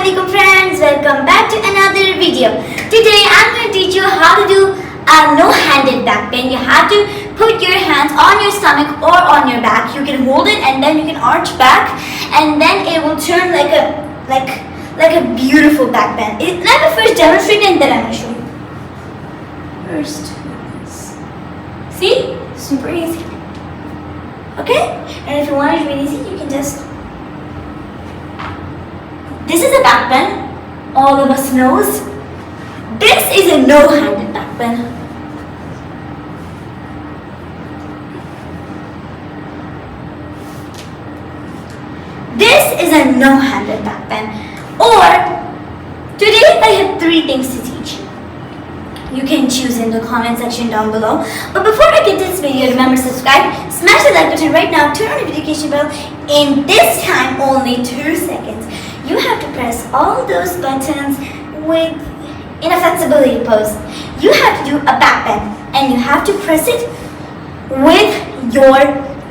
Assalamualaikum friends, welcome back to another video. Today I'm going to teach you how to do a no-handed back bend. You have to put your hands on your stomach or on your back. You can hold it and then you can arch back and then it will turn like a beautiful back bend. Let me first demonstrate and then I'm going to show you. First, see? Super easy. Okay? And if you want it really easy, you can just... This is a back bend. All of us knows. This is a no-handed back bend. This is a no-handed back bend. Or, today I have 3 things to teach you. You can choose in the comment section down below. But before I get to this video, remember subscribe, smash the like button right now, turn on the notification bell. In this time, only 2 seconds. You have to press all those buttons in a flexibility pose. You have to do a back bend and you have to press it with your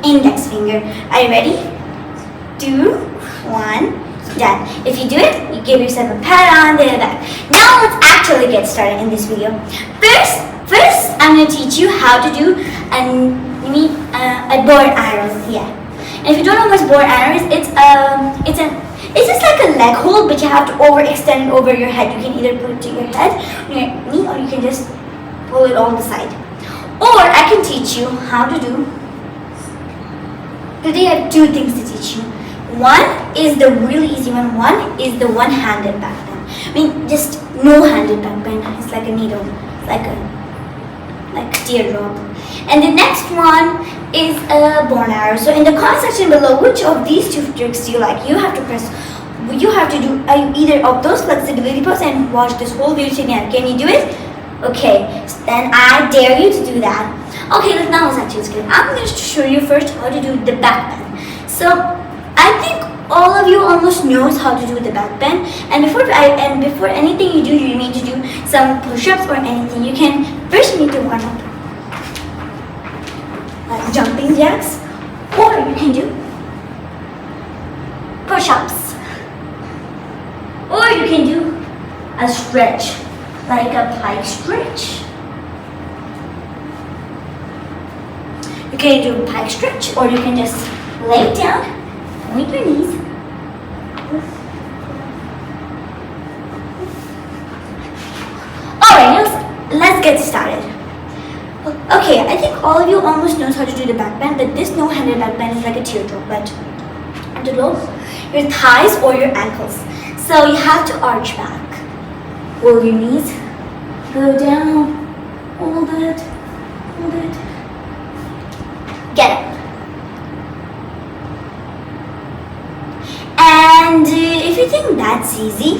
index finger. Are you ready? 2, 1, done. If you do it, you give yourself a pat on the back. Now let's actually get started in this video. First I'm going to teach you how to do a bow and arrow. Yeah. And if you don't know what bow and arrow is, it's just like a leg hold, but you have to overextend it over your head. You can either put it to your head, your knee, or you can just pull it on the side. Or I can teach you how to do. Today I have 2 things to teach you. One is the really easy one. One is the one-handed back bend. I mean, just no-handed back bend. It's like a needle, like a teardrop. And the next one is a bow and arrow. So in the comment section below, which of these 2 tricks do you like? You have to do either of those flexibility poses and watch this whole video again. Can you do it? Okay, then I dare you to do that. Okay, now let's actually get it. I'm going to show you first how to do the back bend. So I think all of you almost knows how to do the back bend. And before anything you do, you need to do some push-ups or anything. You can first need to warm up. Like jumping jacks, or you can do push-ups, or you can do a stretch, like a plank stretch. You can do a plank stretch, or you can just lay down, point your knees, alright, let's get started. Okay, I think all of you almost knows how to do the back bend, but this no-handed back bend is like a teardrop, but below your thighs or your ankles. So you have to arch back. Roll your knees, go down, hold it, get up. And if you think that's easy,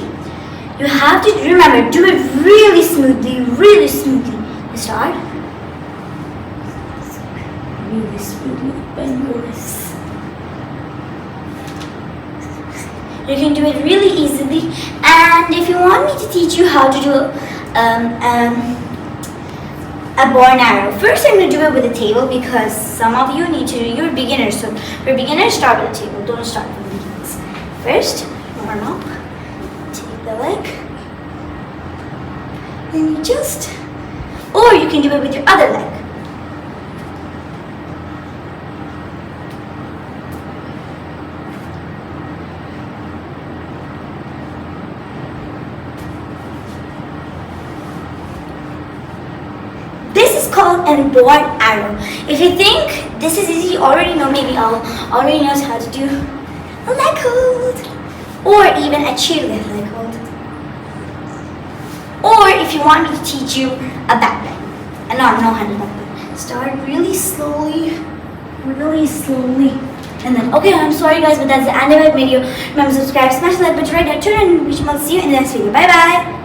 you have to remember, do it really smoothly. Start. Really smoothly, bend your wrists. You can do it really easily. And if you want me to teach you how to do a bow and arrow, first I'm going to do it with a table because some of you you're beginners. So for beginners, start with a table. Don't start with beginners. First, warm up. Take the leg. Then you just, or you can do it with your other leg. Called a bow and arrow. If you think this is easy, you already know, maybe already knows how to do a leg hold, or even a cheerleader leg hold. Or if you want me to teach you a back bend, a no-handed back bend, start really slowly, and then, okay, I'm sorry guys, but that's the end of the video. Remember to subscribe, smash the like button right now, turn on, we shall see you in the next video. Bye bye.